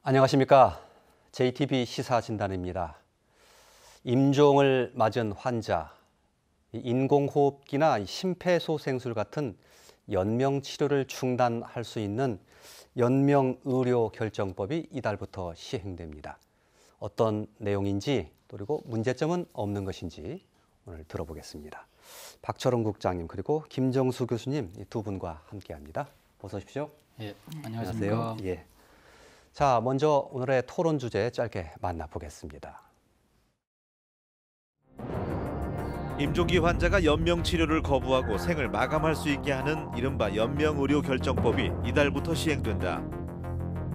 안녕하십니까. JTB 시사진단입니다. 임종을 맞은 환자, 인공호흡기나 심폐소생술 같은 연명치료를 중단할 수 있는 연명의료결정법이 이달부터 시행됩니다. 어떤 내용인지 그리고 문제점은 없는 것인지 오늘 들어보겠습니다. 박철원 국장님 그리고 김정수 교수님 이 두 분과 함께합니다. 어서 오십시오. 예, 안녕하십니까. 안녕하세요. 예. 자, 먼저 오늘의 토론 주제 짧게 만나보겠습니다. 임종기 환자가 연명치료를 거부하고 생을 마감할 수 있게 하는 이른바 연명의료결정법이 이달부터 시행된다.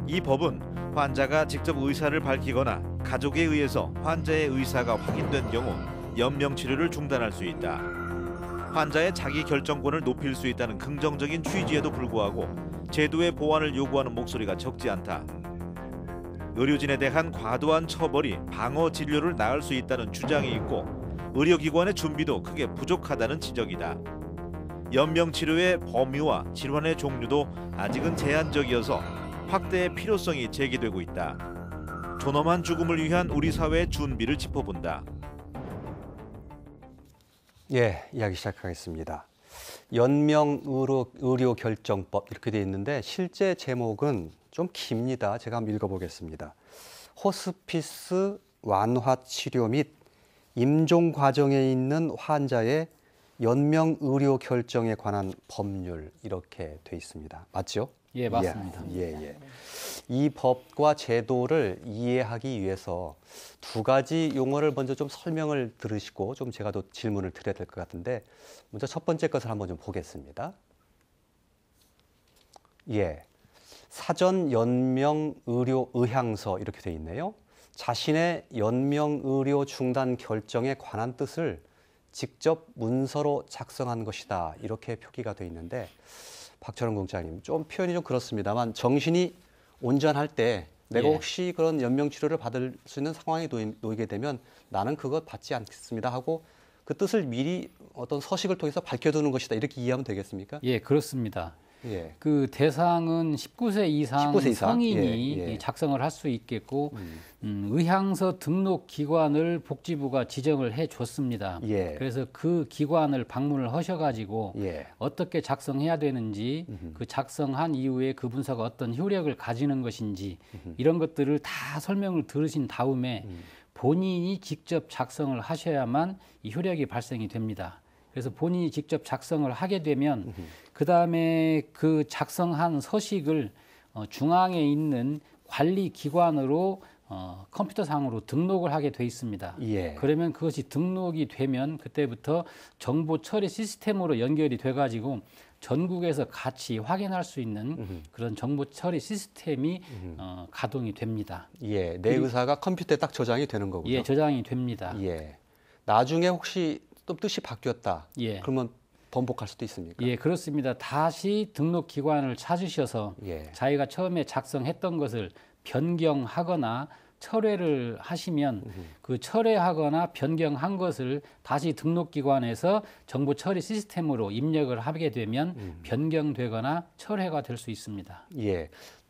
이 법은 환자가 직접 의사를 밝히거나 가족에 의해서 환자의 의사가 확인된 경우 연명치료를 중단할 수 있다. 환자의 자기 결정권을 높일 수 있다는 긍정적인 취지에도 불구하고 제도의 보완을 요구하는 목소리가 적지 않다. 의료진에 대한 과도한 처벌이 방어 진료를 낳을 수 있다는 주장이 있고 의료기관의 준비도 크게 부족하다는 지적이다. 연명치료의 범위와 질환의 종류도 아직은 제한적이어서 확대의 필요성이 제기되고 있다. 존엄한 죽음을 위한 우리 사회의 준비를 짚어본다. 예, 이야기 시작하겠습니다. 연명의료결정법 이렇게 되어 있는데 실제 제목은 좀 깁니다. 제가 한번 읽어보겠습니다. 호스피스 완화치료 및 임종 과정에 있는 환자의 연명의료결정에 관한 법률 이렇게 돼 있습니다. 맞죠? 예, 맞습니다. 예. 이 법과 제도를 이해하기 위해서 두 가지 용어를 먼저 좀 설명을 들으시고 좀 제가 또 질문을 드려야 될 것 같은데 먼저 첫 번째 것을 한번 좀 보겠습니다. 예, 사전 연명 의료 의향서 이렇게 돼 있네요. 자신의 연명 의료 중단 결정에 관한 뜻을 직접 문서로 작성한 것이다 이렇게 표기가 돼 있는데 박철원 국장님 좀 표현이 좀 그렇습니다만 정신이 온전할 때 내가 혹시 그런 연명치료를 받을 수 있는 상황에 놓이게 되면 나는 그것 받지 않겠습니다 하고 그 뜻을 미리 어떤 서식을 통해서 밝혀두는 것이다 이렇게 이해하면 되겠습니까? 예, 그렇습니다. 예. 그 대상은 19세 이상 성인이 작성을 할 수 있겠고 의향서 등록 기관을 복지부가 지정을 해줬습니다. 그래서 그 기관을 방문을 하셔가지고 어떻게 작성해야 되는지 그 작성한 이후에 그 문서가 어떤 효력을 가지는 것인지 이런 것들을 다 설명을 들으신 다음에 본인이 직접 작성을 하셔야만 이 효력이 발생이 됩니다. 그래서 본인이 직접 작성을 하게 되면 그 다음에 그 작성한 서식을 중앙에 있는 관리기관으로 컴퓨터상으로 등록을 하게 돼 있습니다. 그러면 그것이 등록이 되면 그때부터 정보 처리 시스템으로 연결이 돼가지고 전국에서 같이 확인할 수 있는 그런 정보 처리 시스템이 가동이 됩니다. 내 의사가 컴퓨터에 딱 저장이 되는 거군요. 예, 저장이 됩니다. 나중에 혹시 또 뜻이 바뀌었다. 그러면 번복할 수도 있습니까? 예, 그렇습니다. 다시 등록 기관을 찾으셔서 자기가 처음에 작성했던 것을 변경하거나 철회를 하시면 그 철회하거나 변경한 것을 다시 등록기관에서 정보 처리 시스템으로 입력을 하게 되면 변경되거나 철회가 될 수 있습니다.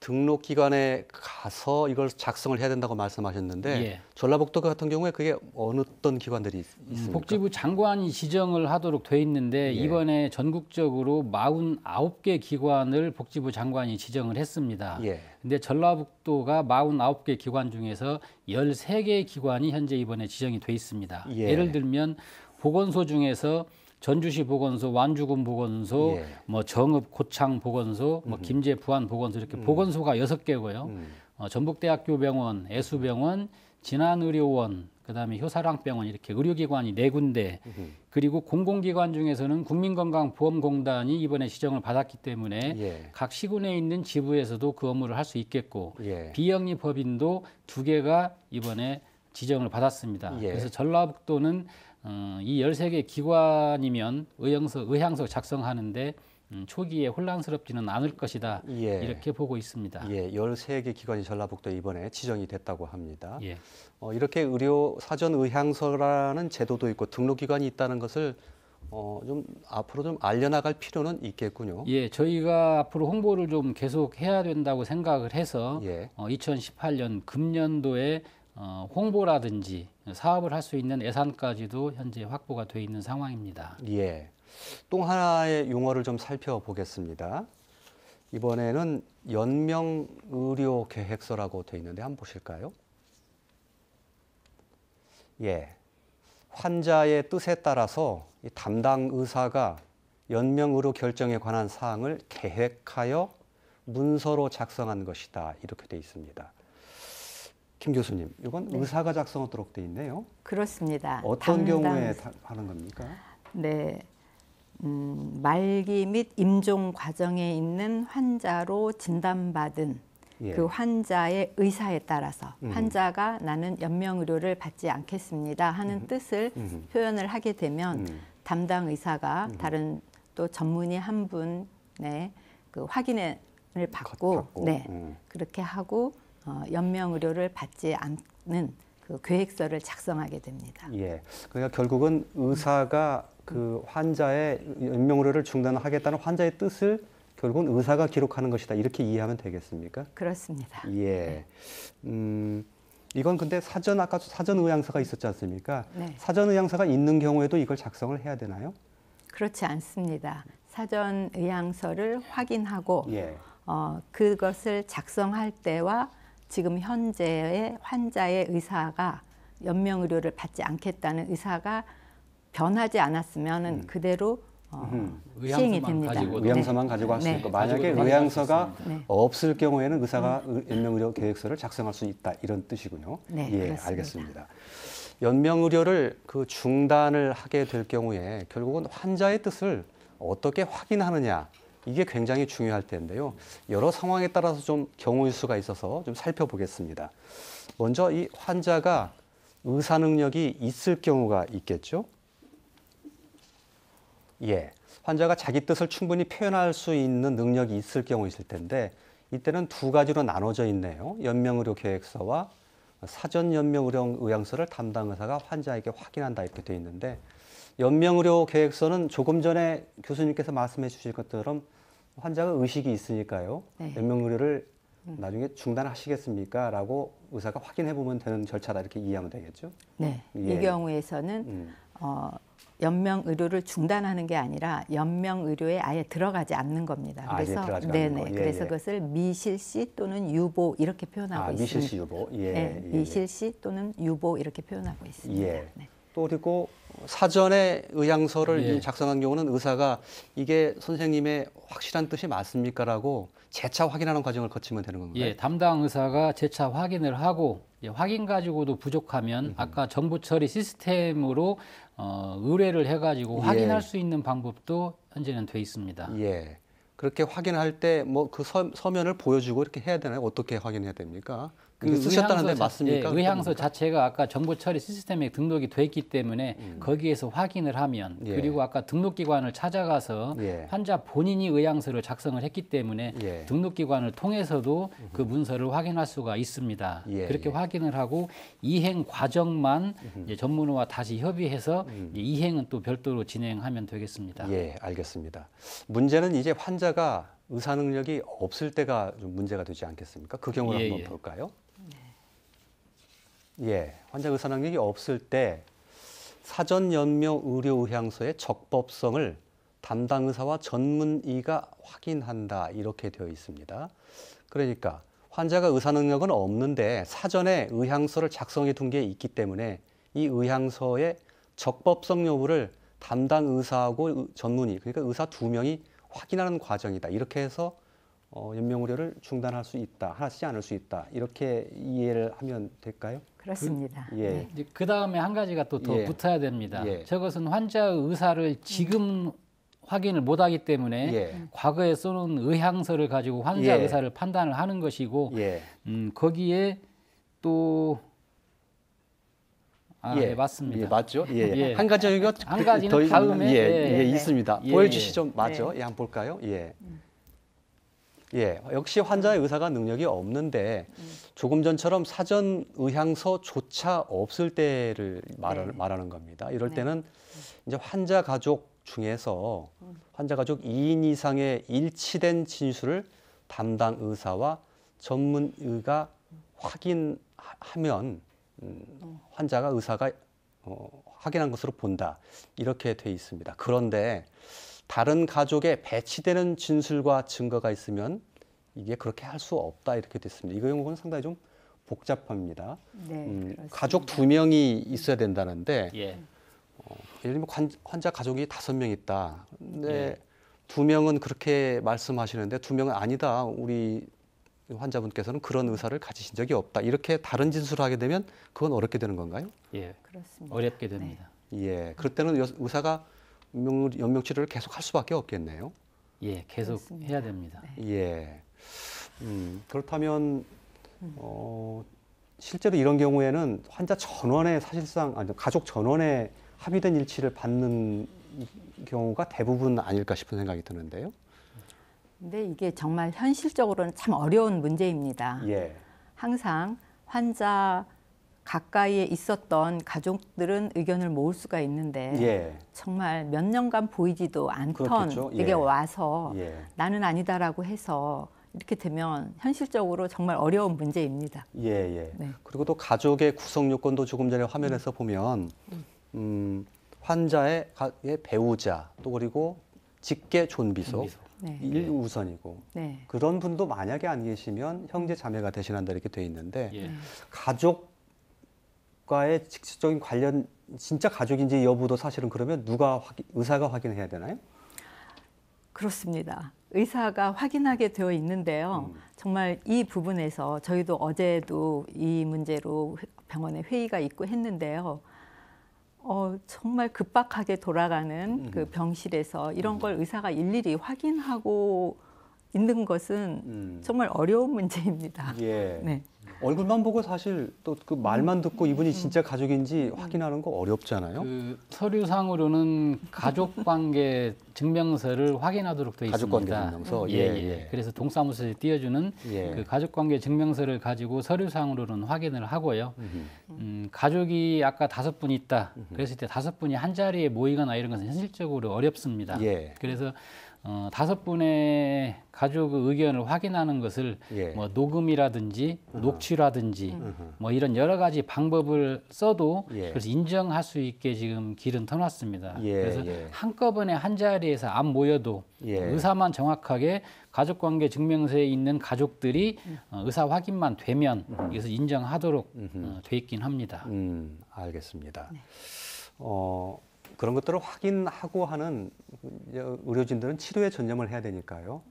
등록기관에 가서 이걸 작성을 해야 된다고 말씀하셨는데 전라북도 같은 경우에 그게 어떤 기관들이 있습니까? 복지부 장관이 지정을 하도록 돼 있는데 이번에 전국적으로 49개 기관을 복지부 장관이 지정을 했습니다. 근데 전라북도가 49개 기관 중에서 13개 기관이 현재 이번에 지정이 돼 있습니다. 예를 들면 보건소 중에서 전주시 보건소, 완주군 보건소, 뭐 정읍 고창 보건소, 뭐 김제 부안 보건소 이렇게 보건소가 6개고요. 전북대학교 병원, 애수병원, 진안의료원, 그다음에 효사랑병원 이렇게 의료기관이 4군데, 그리고 공공기관 중에서는 국민건강보험공단이 이번에 지정을 받았기 때문에 각 시군에 있는 지부에서도 그 업무를 할 수 있겠고 비영리 법인도 2개가 이번에 지정을 받았습니다. 그래서 전라북도는 이 13개 기관이면 의향서 작성하는데 초기에 혼란스럽지는 않을 것이다. 이렇게 보고 있습니다. 13개 기관이 전라북도에 이번에 지정이 됐다고 합니다. 이렇게 사전 의향서라는 제도도 있고 등록기관이 있다는 것을 좀 앞으로 좀 알려나갈 필요는 있겠군요. 예, 저희가 앞으로 홍보를 좀 계속 해야 된다고 생각을 해서 예. 2018년 금년도에 홍보라든지 사업을 할 수 있는 예산까지도 현재 확보가 돼 있는 상황입니다. 예. 또 하나의 용어를 좀 살펴보겠습니다. 이번에는 연명의료계획서라고 되어 있는데 한번 보실까요? 예. 환자의 뜻에 따라서 이 담당 의사가 연명의료 결정에 관한 사항을 계획하여 문서로 작성한 것이다. 이렇게 되어 있습니다. 김 교수님, 이건 네. 의사가 작성하도록 되어 있네요. 그렇습니다. 어떤 경우에 하는 겁니까? 네. 말기 및 임종 과정에 있는 환자로 진단받은 예. 그 환자의 의사에 따라서 환자가 나는 연명의료를 받지 않겠습니다 하는 뜻을 표현을 하게 되면 담당 의사가 다른 또 전문의 한 분의 그 확인을 받고 네, 그렇게 하고 연명의료를 받지 않는 그 계획서를 작성하게 됩니다. 예. 그러니까 결국은 의사가 그 환자의 연명의료를 중단하겠다는 환자의 뜻을 결국은 의사가 기록하는 것이다. 이렇게 이해하면 되겠습니까? 그렇습니다. 예. 이건 근데 아까 사전 의향서가 있었지 않습니까? 네. 사전 의향서가 있는 경우에도 이걸 작성을 해야 되나요? 그렇지 않습니다. 사전 의향서를 확인하고 예. 그것을 작성할 때와 지금 현재의 환자의 의사가 연명의료를 받지 않겠다는 의사가 변하지 않았으면 그대로 시행이 됩니다. 의향서만 가지고 할 수 네. 있고 만약에 가지고 의향서가 네. 없을 경우에는 의사가 연명의료 계획서를 작성할 수 있다 이런 뜻이군요. 네, 예, 그렇습니다. 알겠습니다. 연명의료를 그 중단을 하게 될 경우에 결국은 환자의 뜻을 어떻게 확인하느냐 이게 굉장히 중요할 텐데요. 여러 상황에 따라서 좀 경우일 수가 있어서 좀 살펴보겠습니다. 먼저 이 환자가 의사 능력이 있을 경우가 있겠죠. 예, 환자가 자기 뜻을 충분히 표현할 수 있는 능력이 있을 경우 있을 텐데 이때는 두 가지로 나눠져 있네요. 연명의료 계획서와 사전 연명의료 의향서를 담당 의사가 환자에게 확인한다 이렇게 되어 있는데 연명의료 계획서는 조금 전에 교수님께서 말씀해 주실 것처럼 환자가 의식이 있으니까요. 네. 연명의료를 나중에 중단하시겠습니까? 라고 의사가 확인해 보면 되는 절차다 이렇게 이해하면 되겠죠? 네, 예. 이 경우에서는 연명의료를 중단하는 게 아니라 연명의료에 아예 들어가지 않는 겁니다. 아예 그래서 들어가지 네네, 않는 거. 예, 그래서 예. 그것을 미실시 또는 유보 이렇게 표현하고 있습니다. 미실시 유보. 예, 네, 예, 미실시 또는 유보 이렇게 표현하고 있습니다. 예. 네. 또 그리고 사전에 의향서를 예. 작성한 경우는 의사가 이게 선생님의 확실한 뜻이 맞습니까라고 재차 확인하는 과정을 거치면 되는 건가요? 예, 담당 의사가 재차 확인을 하고 확인 가지고도 부족하면 아까 정보 처리 시스템으로 의뢰를 해가지고 예. 확인할 수 있는 방법도 현재는 돼 있습니다. 예. 그렇게 확인할 때 뭐 그 서면을 보여주고 이렇게 해야 되나요? 어떻게 확인해야 됩니까? 그게 쓰셨다는데 맞습니까? 의향서 자체가 아까 정보 처리 시스템에 등록이 돼 있기 때문에 거기에서 확인을 하면 예. 그리고 아까 등록기관을 찾아가서 예. 환자 본인이 의향서를 작성을 했기 때문에 예. 등록기관을 통해서도 그 문서를 확인할 수가 있습니다. 예, 그렇게 예. 확인을 하고 이행 과정만 이제 전문의와 다시 협의해서 이제 이행은 또 별도로 진행하면 되겠습니다. 예, 알겠습니다. 문제는 이제 환자가 의사 능력이 없을 때가 좀 문제가 되지 않겠습니까? 그 경우를 예, 한번 예. 볼까요? 예, 환자 의사 능력이 없을 때 사전 연명 의료 의향서의 적법성을 담당 의사와 전문의가 확인한다 이렇게 되어 있습니다. 그러니까 환자가 의사 능력은 없는데 사전에 의향서를 작성해 둔 게 있기 때문에 이 의향서의 적법성 여부를 담당 의사하고 전문의 그러니까 의사 두 명이 확인하는 과정이다. 이렇게 해서 연명 의료를 중단할 수 있다, 하지 않을 수 있다. 이렇게 이해를 하면 될까요? 그렇습니다. 예. 네. 그 다음에 한 가지가 또 더 예. 붙어야 됩니다. 예. 저것은 환자의 의사를 지금 확인을 못하기 때문에 예. 과거에 써놓은 의향서를 가지고 환자 예. 의사를 판단을 하는 것이고 예. 거기에 또 예, 맞습니다. 예, 맞죠? 예. 예. 한 가지 여기가 한 가지는 더 다음에 예, 예, 예, 네. 있습니다. 예, 보여주시죠. 맞죠? 네. 예, 한번 볼까요? 예. 예, 역시 환자의 의사가 능력이 없는데 조금 전처럼 사전 의향서조차 없을 때를 말하는 겁니다. 이럴 네. 때는 이제 환자 가족 중에서 환자 가족 2인 이상의 일치된 진술을 담당 의사와 전문의가 확인하면 환자가 의사가 확인한 것으로 본다. 이렇게 돼 있습니다. 그런데 다른 가족에 배치되는 진술과 증거가 있으면 이게 그렇게 할 수 없다. 이렇게 됐습니다. 이 경우는 상당히 좀 복잡합니다. 네, 가족 2명이 있어야 된다는데 예. 예를 들면 환자 가족이 5명 있다. 근데 예. 2명은 그렇게 말씀하시는데 2명은 아니다. 우리 환자분께서는 그런 의사를 가지신 적이 없다. 이렇게 다른 진술을 하게 되면 그건 어렵게 되는 건가요? 예. 그렇습니다. 어렵게 됩니다. 예. 그럴 때는 의사가 연명 치료를 계속 할 수밖에 없겠네요. 예, 계속 그렇습니다. 해야 됩니다. 예. 그렇다면 실제로 이런 경우에는 환자 전원의 사실상 가족 전원의 합의된 일치를 받는 경우가 대부분 아닐까 싶은 생각이 드는데요. 근데 이게 정말 현실적으로는 참 어려운 문제입니다. 예. 항상 환자 가까이에 있었던 가족들은 의견을 모을 수가 있는데 예. 정말 몇 년간 보이지도 않던 그렇겠죠. 예. 이게 와서 예. 나는 아니다라고 해서 이렇게 되면 현실적으로 정말 어려운 문제입니다. 예, 예. 네. 그리고 또 가족의 구성 요건도 조금 전에 화면에서 보면 환자의 배우자 또 그리고 직계 존비속 네. 1우선이고 네. 그런 분도 만약에 안 계시면 형제 자매가 대신한다 이렇게 돼 있는데 예. 가족과의 직접적인 관련 진짜 가족인지 여부도 사실은 그러면 의사가 확인해야 되나요? 그렇습니다. 의사가 확인하게 되어 있는데요. 정말 이 부분에서 저희도 어제도 이 문제로 병원에 회의가 있고 했는데요. 정말 급박하게 돌아가는 그 병실에서 이런 걸 의사가 일일이 확인하고 있는 것은 정말 어려운 문제입니다. 예. 네. 얼굴만 보고 사실 또 그 말만 듣고 이분이 진짜 가족인지 확인하는 거 어렵잖아요. 그 서류상으로는 가족관계 증명서를 확인하도록 되어 있습니다. 가족관계 증명서. 예, 예. 그래서 동사무소에 띄워주는 예. 그 가족관계 증명서를 가지고 서류상으로는 확인을 하고요. 가족이 아까 5분 있다. 그랬을 때 5분이 한 자리에 모이거나 이런 것은 현실적으로 어렵습니다. 예. 그래서 5분의 가족의 의견을 확인하는 것을 예. 뭐 녹음이라든지 녹취라든지 뭐 이런 여러 가지 방법을 써도 예. 그래서 인정할 수 있게 지금 길은 터놨습니다. 예, 그래서 예. 한꺼번에 한 자리에서 안 모여도 예. 의사만 정확하게 가족관계 증명서에 있는 가족들이 의사 확인만 되면 이것을 인정하도록 돼 있긴 합니다. 알겠습니다. 네. 그런 것들을 확인하고 하는 의료진들은 치료에 전념을 해야 되니까요.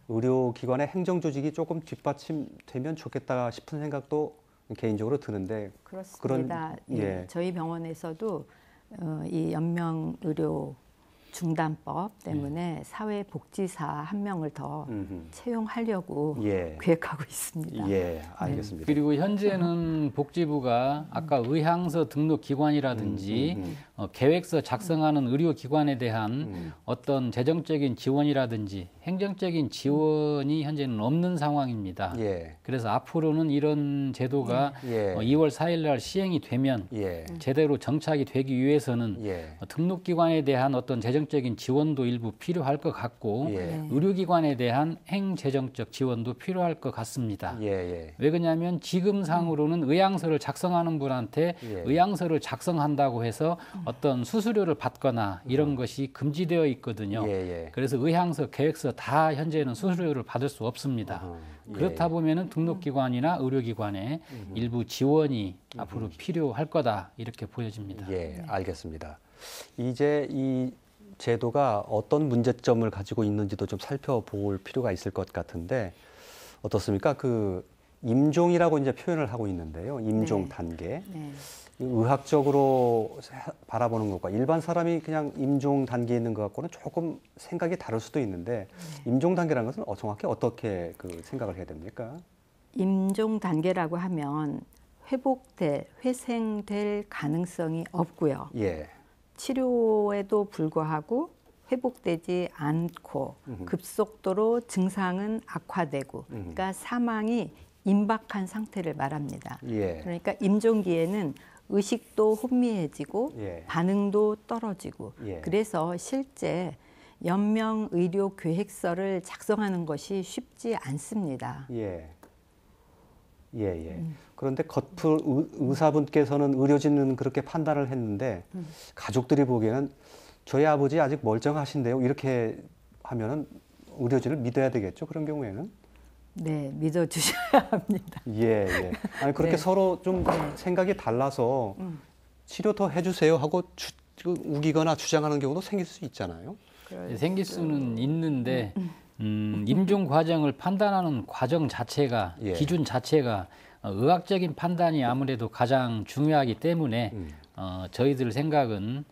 의료기관의 행정조직이 조금 뒷받침되면 좋겠다 싶은 생각도 개인적으로 드는데 그렇습니다. 예. 저희 병원에서도 이 연명의료 중단법 때문에 사회복지사 1명을 더 채용하려고 계획하고 있습니다. 예, 알겠습니다. 그리고 현재는 복지부가 아까 의향서 등록 기관이라든지 계획서 작성하는 의료기관에 대한 어떤 재정적인 지원이라든지 행정적인 지원이 현재는 없는 상황입니다. 예. 그래서 앞으로는 이런 제도가 2월 4일 날 시행이 되면 제대로 정착이 되기 위해서는 등록기관에 대한 어떤 재정적인 지원도 일부 필요할 것 같고 의료기관에 대한 행재정적 지원도 필요할 것 같습니다. 왜 그러냐면 지금 상으로는 의향서를 작성하는 분한테 의향서를 작성한다고 해서 어떤 수수료를 받거나 이런 것이 금지되어 있거든요. 그래서 의향서, 계획서 다 현재는 수수료를 받을 수 없습니다. 그렇다 보면은 등록기관이나 의료기관에 일부 지원이 앞으로 필요할 거다 이렇게 보여집니다. 예, 알겠습니다. 이제 이 제도가 어떤 문제점을 가지고 있는지도 좀 살펴볼 필요가 있을 것 같은데 어떻습니까? 그 임종이라고 이제 표현을 하고 있는데요. 임종 단계. 의학적으로 바라보는 것과 일반 사람이 그냥 임종 단계에 있는 것 갖고는 조금 생각이 다를 수도 있는데 임종 단계라는 것은 정확히 어떻게 그 생각을 해야 됩니까? 임종 단계라고 하면 회생될 가능성이 없고요. 치료에도 불구하고 회복되지 않고 급속도로 증상은 악화되고 그러니까 사망이 임박한 상태를 말합니다. 그러니까 임종기에는 의식도 혼미해지고 예. 반응도 떨어지고 예. 그래서 실제 연명의료계획서를 작성하는 것이 쉽지 않습니다. 예. 예, 예. 그런데 겉으로 의사분께서는 의료진은 그렇게 판단을 했는데 가족들이 보기에는 저희 아버지 아직 멀쩡하신데요. 이렇게 하면은 의료진을 믿어야 되겠죠. 그런 경우에는. 네, 믿어주셔야 합니다. 예, 예. 아니 그렇게 네. 서로 좀 생각이 달라서 치료 더 해주세요 하고 우기거나 주장하는 경우도 생길 수 있잖아요. 생길 수는 있는데 임종 과정을 판단하는 과정 자체가 예. 기준 자체가 의학적인 판단이 아무래도 가장 중요하기 때문에 저희들 생각은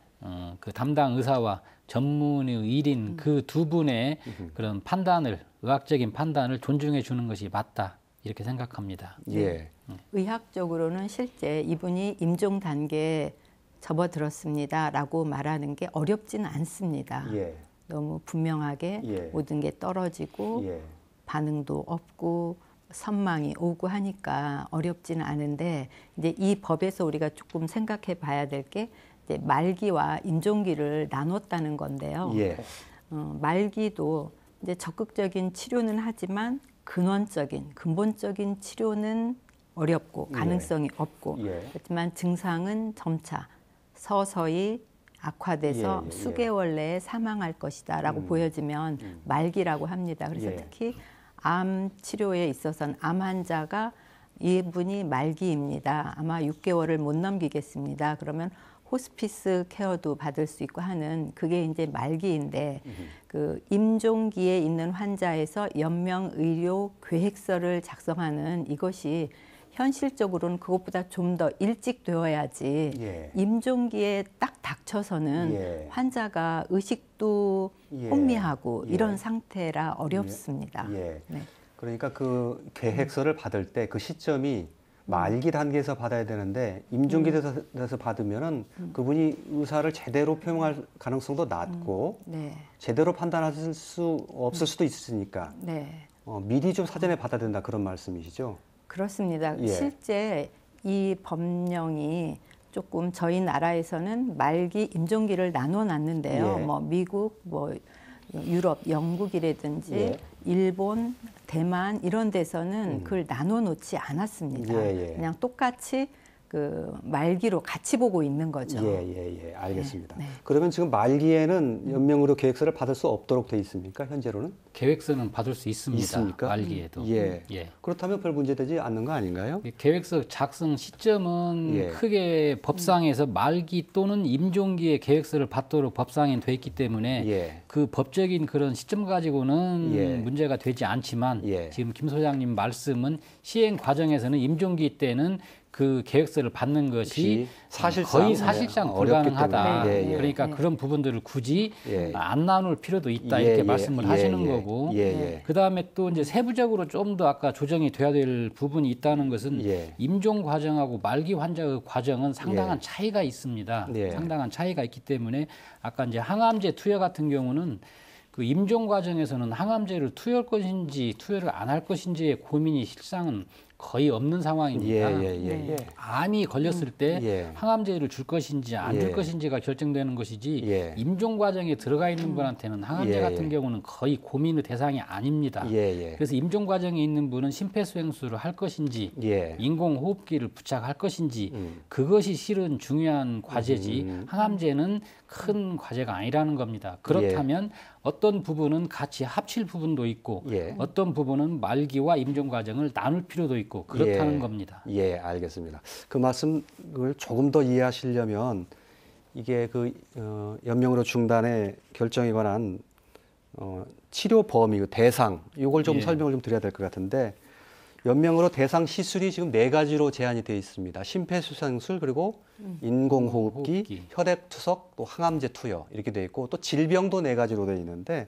그 담당 의사와 전문의 의리인 그 두 분의 그런 판단을 의학적인 판단을 존중해 주는 것이 맞다 이렇게 생각합니다. 예. 의학적으로는 실제 이분이 임종 단계에 접어들었습니다라고 말하는 게 어렵지는 않습니다. 예. 너무 분명하게 예. 모든 게 떨어지고 예. 반응도 없고 선망이 오고 하니까 어렵지는 않은데 이제 이 법에서 우리가 조금 생각해 봐야 될 게 이제 말기와 임종기를 나눴다는 건데요. 예. 말기도 이제 적극적인 치료는 하지만 근본적인 치료는 어렵고 가능성이 없고 예. 그렇지만 증상은 점차 서서히 악화돼서 예, 예, 수개월 내에 사망할 것이다라고 보여지면 말기라고 합니다. 그래서 예. 특히 암 치료에 있어서는 암 환자가 이분이 말기입니다. 아마 6개월을 못 넘기겠습니다. 그러면 호스피스 케어도 받을 수 있고 하는 그게 이제 말기인데 그 임종기에 있는 환자에서 연명 의료 계획서를 작성하는 이것이 현실적으로는 그것보다 좀 더 일찍 되어야지 예. 임종기에 딱 닥쳐서는 예. 환자가 의식도 예. 혼미하고 예. 이런 상태라 어렵습니다. 예. 네. 그러니까 그 계획서를 받을 때 그 시점이 말기 단계에서 받아야 되는데 임종기 돼서 받으면은 그분이 의사를 제대로 표명할 가능성도 낮고 네. 제대로 판단할 수 없을 수도 있으니까 네. 미리 좀 사전에 받아야 된다 그런 말씀이시죠? 그렇습니다. 예. 실제 이 법령이 조금 저희 나라에서는 말기 임종기를 나눠 놨는데요. 예. 뭐 미국, 뭐 유럽, 영국이라든지 예. 일본, 대만 이런 데서는 그걸 나눠 놓지 않았습니다. 예, 예. 그냥 똑같이 그 말기로 같이 보고 있는 거죠. 예, 알겠습니다. 네. 그러면 지금 말기에는 연명의료 계획서를 받을 수 없도록 돼 있습니까? 현재로는? 계획서는 받을 수 있습니다. 있습니까? 말기에도. 예. 예. 그렇다면 별 문제되지 않는 거 아닌가요? 계획서 작성 시점은 예. 크게 법상에서 말기 또는 임종기에 계획서를 받도록 법상에 돼 있기 때문에 예. 그 법적인 그런 시점 가지고는 예. 문제가 되지 않지만 예. 지금 김 소장님 말씀은 시행 과정에서는 임종기 때는 그 계획서를 받는 것이 사실상, 거의 사실상 예, 어렵기 불가능하다. 때문에. 예. 그러니까 그런 부분들을 굳이 예. 안 나눌 필요도 있다 예, 이렇게 예. 말씀을 예, 하시는 예. 거고 예. 그 다음에 또 이제 세부적으로 좀 더 아까 조정이 돼야 될 부분이 있다는 것은 예. 임종 과정하고 말기 환자의 과정은 상당한 예. 차이가 있습니다. 예. 상당한 차이가 있기 때문에 아까 이제 항암제 투여 같은 경우는 그 임종 과정에서는 항암제를 투여할 것인지 투여를 안 할 것인지의 고민이 실상은 거의 없는 상황입니다. 예. 암이 걸렸을 때 예. 항암제를 줄 것인지 안 줄 예. 것인지가 결정되는 것이지 예. 임종 과정에 들어가 있는 분한테는 항암제 예. 같은 경우는 거의 고민의 대상이 아닙니다. 예. 그래서 임종 과정에 있는 분은 심폐소생술을 할 것인지 예. 인공호흡기를 부착할 것인지 그것이 실은 중요한 과제지 항암제는 큰 과제가 아니라는 겁니다. 그렇다면 어떤 부분은 같이 합칠 부분도 있고 예. 어떤 부분은 말기와 임종 과정을 나눌 필요도 있고 그렇다는 겁니다. 예, 알겠습니다. 그 말씀을 조금 더 이해하시려면 이게 그 연명으로 중단의 결정에 관한 치료 범위, 그 대상 이걸 좀 예. 설명을 좀 드려야 될 것 같은데 연명으로 대상 시술이 지금 4가지로 제한이 되어 있습니다. 심폐소생술 그리고 인공호흡기, 호흡기. 혈액투석, 또 항암제 투여 이렇게 되어 있고 또 질병도 4가지로 되어 있는데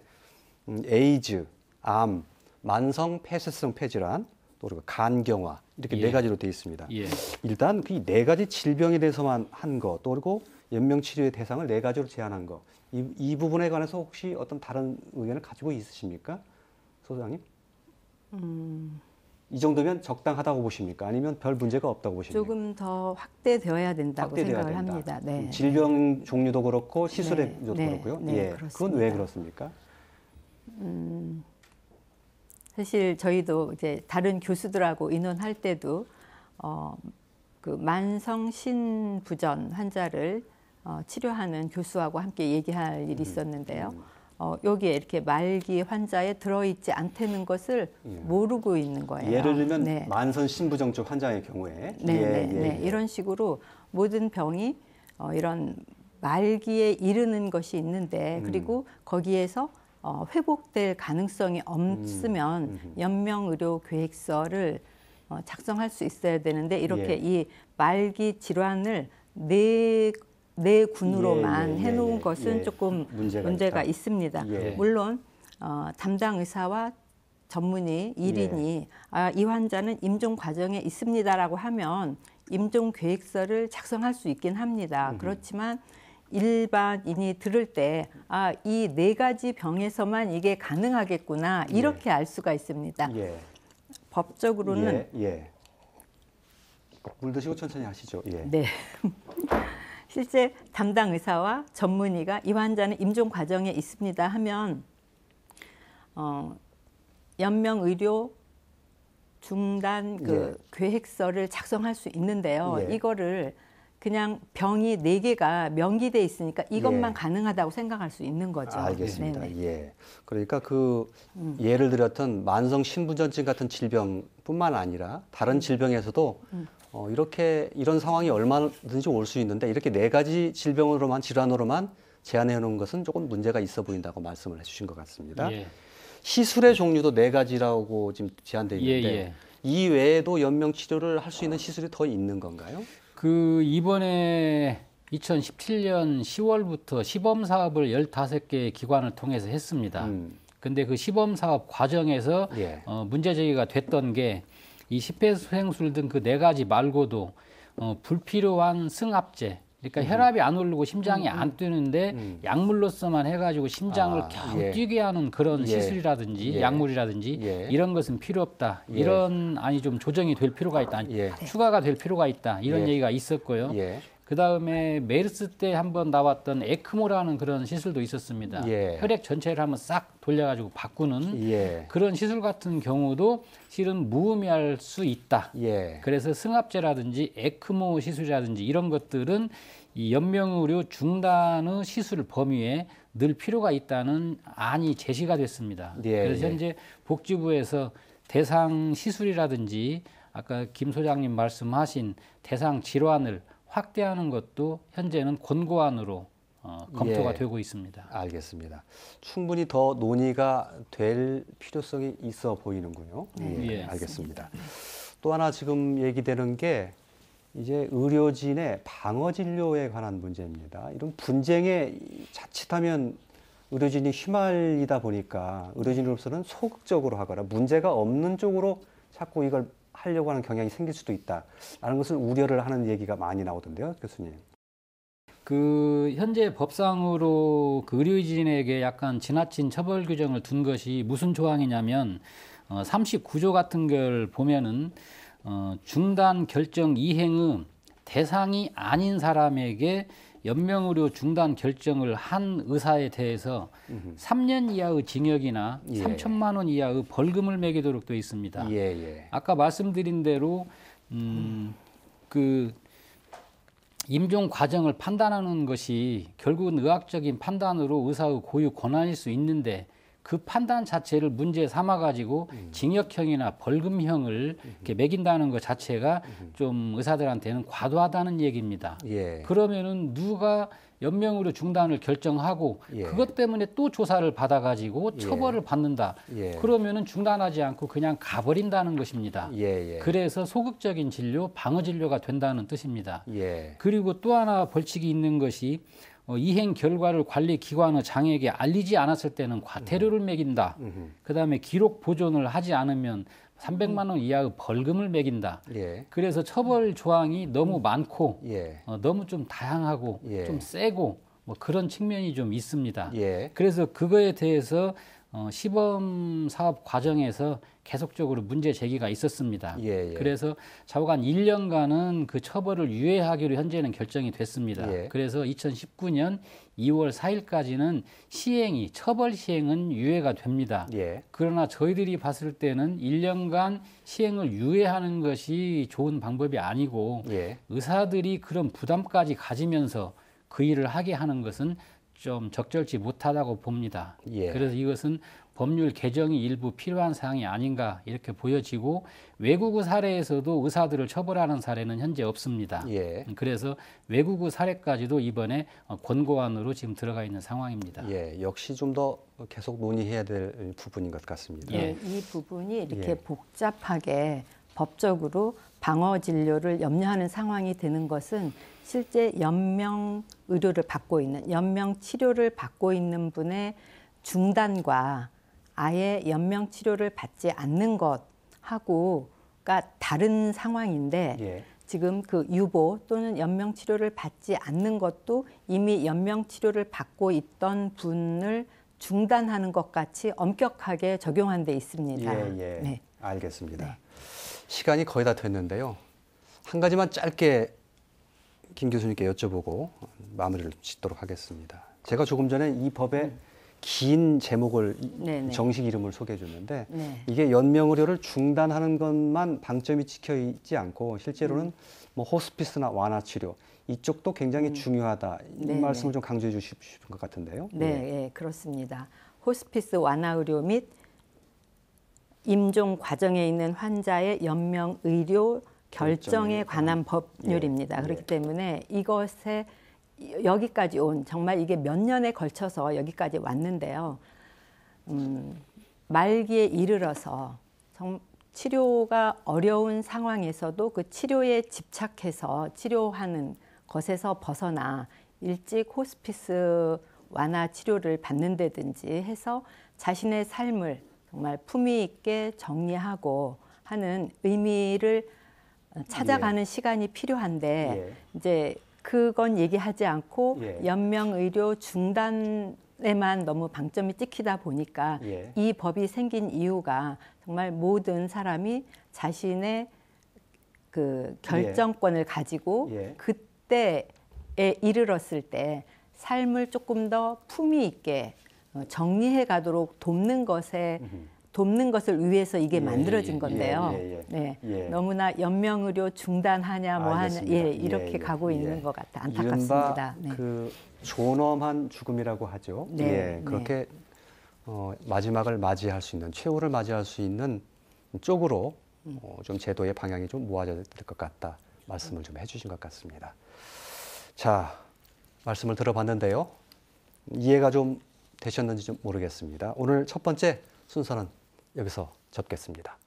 에이즈, 암, 만성 폐쇄성 폐질환, 또 그리고 간경화 이렇게 예. 4가지로 되어 있습니다. 예. 일단 그 4가지 질병에 대해서만 한 거, 또 그리고 연명 치료의 대상을 4가지로 제한한 거. 이 부분에 관해서 혹시 어떤 다른 의견을 가지고 있으십니까, 소장님? 이 정도면 적당하다고 보십니까? 아니면 별 문제가 없다고 보십니까? 조금 더 확대되어야 된다고 생각을 합니다. 네. 질병 종류도 그렇고 시술에도 네. 그렇고요. 네, 예. 그렇습니다. 그건 왜 그렇습니까? 사실 저희도 이제 다른 교수들하고 의논할 때도 그 만성 신부전 환자를 치료하는 교수하고 함께 얘기할 일이 있었는데요. 여기에 이렇게 말기 환자에 들어있지 않다는 것을 모르고 있는 거예요. 예를 들면 네. 만성 신부정적 환자의 경우에 이런 식으로 모든 병이 이런 말기에 이르는 것이 있는데 그리고 거기에서 회복될 가능성이 없으면 연명의료 계획서를 작성할 수 있어야 되는데 이렇게 이 말기 질환을 네 군으로만 해놓은 것은 조금 문제가 있습니다. 물론 담당 의사와 전문의 1인이 이 환자는 임종 과정에 있습니다라고 하면 임종 계획서를 작성할 수 있긴 합니다. 그렇지만 일반인이 들을 때 이 4가지 병에서만 이게 가능하겠구나 이렇게 알 수가 있습니다. 법적으로는 물 드시고 천천히 하시죠. 네. 실제 담당 의사와 전문의가 이 환자는 임종 과정에 있습니다 하면 연명의료 중단 계획서를 작성할 수 있는데요. 이거를 그냥 병이 4개가 명기돼 있으니까 이것만 가능하다고 생각할 수 있는 거죠. 알겠습니다. 그러니까 그 예를 들었던 만성 신부전증 같은 질병뿐만 아니라 다른 질병에서도 이런 상황이 얼마든지 올 수 있는데 이렇게 4가지 질환으로만 제한해 놓은 것은 조금 문제가 있어 보인다고 말씀을 해주신 것 같습니다. 시술의 종류도 4가지라고 지금 제한되어 있는데 이 외에도 연명 치료를 할 수 있는 시술이 더 있는 건가요? 이번에 2017년 10월부터 시범 사업을 15개 기관을 통해서 했습니다. 근데 그 시범 사업 과정에서 문제 제기가 됐던 게 이 심폐소생술 등 그 4가지 말고도 불필요한 승합제, 그러니까 혈압이 안 오르고 심장이 안 뛰는데 약물로서만 해가지고 심장을 겨우 뛰게 하는 그런 시술이라든지 약물이라든지 이런 것은 필요 없다. 이런 안이 좀 조정이 될 필요가 있다. 추가가 될 필요가 있다. 이런 얘기가 있었고요. 그 다음에 메르스 때 한번 나왔던 에크모라는 그런 시술도 있었습니다. 혈액 전체를 한번 싹 돌려가지고 바꾸는 그런 시술 같은 경우도 실은 무의미할 수 있다. 그래서 승합제라든지 에크모 시술이라든지 이런 것들은 이 연명의료 중단의 시술 범위에 늘 필요가 있다는 안이 제시가 됐습니다. 그래서 현재 복지부에서 대상 시술이라든지 아까 김 소장님 말씀하신 대상 질환을 확대하는 것도 현재는 권고안으로 검토가 되고 있습니다. 알겠습니다. 충분히 더 논의가 될 필요성이 있어 보이는군요. 알겠습니다. 또 하나 지금 얘기되는 게 이제 의료진의 방어 진료에 관한 문제입니다. 이런 분쟁에 자칫하면 의료진이 휘말리다 보니까 의료진으로서는 소극적으로 하거나 문제가 없는 쪽으로 자꾸 이걸 하려고 하는 경향이 생길 수도 있다라는 것을 우려를 하는 얘기가 많이 나오던데요, 교수님. 현재 법상으로 의료진에게 약간 지나친 처벌 규정을 둔 것이 무슨 조항이냐면 39조 같은 걸 보면은 중단 결정 이행의 대상이 아닌 사람에게 연명의료 중단 결정을 한 의사에 대해서 3년 이하의 징역이나 3천만 원 이하의 벌금을 매기도록 되어 있습니다. 아까 말씀드린 대로 임종 과정을 판단하는 것이 결국은 의학적인 판단으로 의사의 고유 권한일 수 있는데 그 판단 자체를 문제 삼아가지고 징역형이나 벌금형을 이렇게 매긴다는 것 자체가 좀 의사들한테는 과도하다는 얘기입니다. 그러면은 누가 연명의료 중단을 결정하고 그것 때문에 또 조사를 받아가지고 처벌을 받는다. 그러면은 중단하지 않고 그냥 가버린다는 것입니다. 그래서 소극적인 진료, 방어 진료가 된다는 뜻입니다. 그리고 또 하나 벌칙이 있는 것이 이행 결과를 관리기관의 장에게 알리지 않았을 때는 과태료를 매긴다. 그다음에 기록 보존을 하지 않으면 300만 원 이하의 벌금을 매긴다. 그래서 처벌 조항이 너무 많고 너무 좀 다양하고 좀 세고 뭐 그런 측면이 좀 있습니다. 그래서 그거에 대해서 시범 사업 과정에서 계속적으로 문제 제기가 있었습니다. 예, 예. 그래서 좌우가 한 1년간은 그 처벌을 유예하기로 현재는 결정이 됐습니다. 예. 그래서 2019년 2월 4일까지는 처벌 시행은 유예가 됩니다. 예. 그러나 저희들이 봤을 때는 1년간 시행을 유예하는 것이 좋은 방법이 아니고 예. 의사들이 그런 부담까지 가지면서 그 일을 하게 하는 것은 좀 적절치 못하다고 봅니다. 예. 그래서 이것은 법률 개정이 일부 필요한 사항이 아닌가 이렇게 보여지고 외국의 사례에서도 의사들을 처벌하는 사례는 현재 없습니다. 예. 그래서 외국의 사례까지도 이번에 권고안으로 지금 들어가 있는 상황입니다. 예, 역시 좀 더 계속 논의해야 될 부분인 것 같습니다. 예. 이 부분이 이렇게 예. 복잡하게 법적으로 방어 진료를 염려하는 상황이 되는 것은 실제 연명 의료를 받고 있는 연명 치료를 받고 있는 분의 중단과 아예 연명 치료를 받지 않는 것하고가 다른 상황인데 예. 지금 그 유보 또는 연명 치료를 받지 않는 것도 이미 연명 치료를 받고 있던 분을 중단하는 것 같이 엄격하게 적용한 데 있습니다. 예, 예. 네. 알겠습니다. 네. 시간이 거의 다 됐는데요. 한 가지만 짧게 김 교수님께 여쭤보고 마무리를 짓도록 하겠습니다. 제가 조금 전에 이 법의 긴 제목을 네네. 정식 이름을 소개해 줬는데 네. 이게 연명의료를 중단하는 것만 방점이 찍혀 있지 않고 실제로는 뭐 호스피스나 완화 치료 이쪽도 굉장히 중요하다. 이 네네. 말씀을 좀 강조해 주실 것 같은데요. 네, 예, 그렇습니다. 호스피스 완화 의료 및 임종 과정에 있는 환자의 연명 의료 결정에 관한 법률입니다. 예, 그렇기 예. 때문에 이것에 여기까지 온 정말 이게 몇 년에 걸쳐서 여기까지 왔는데요. 말기에 이르러서 치료가 어려운 상황에서도 그 치료에 집착해서 치료하는 것에서 벗어나 일찍 호스피스 완화 치료를 받는다든지 해서 자신의 삶을 정말 품위 있게 정리하고 하는 의미를 찾아가는 시간이 필요한데 이제 그건 얘기하지 않고 연명의료 중단에만 너무 방점이 찍히다 보니까 이 법이 생긴 이유가 정말 모든 사람이 자신의 그 결정권을 가지고 그때에 이르렀을 때 삶을 조금 더 품위 있게 정리해 가도록 돕는 것을 위해서 이게 만들어진 건데요. 네, 너무나 연명의료 중단하냐 뭐 하냐 이렇게 가고 있는 것 같아 안타깝습니다. 이른바 그 존엄한 죽음이라고 하죠. 그렇게 마지막을 맞이할 수 있는 최후를 맞이할 수 있는 쪽으로 좀 제도의 방향이 좀 모아져야 될 것 같다 말씀을 좀 해주신 것 같습니다. 자, 말씀을 들어봤는데요. 이해가 좀 되셨는지 좀 모르겠습니다. 오늘 첫 번째 순서는 여기서 접겠습니다.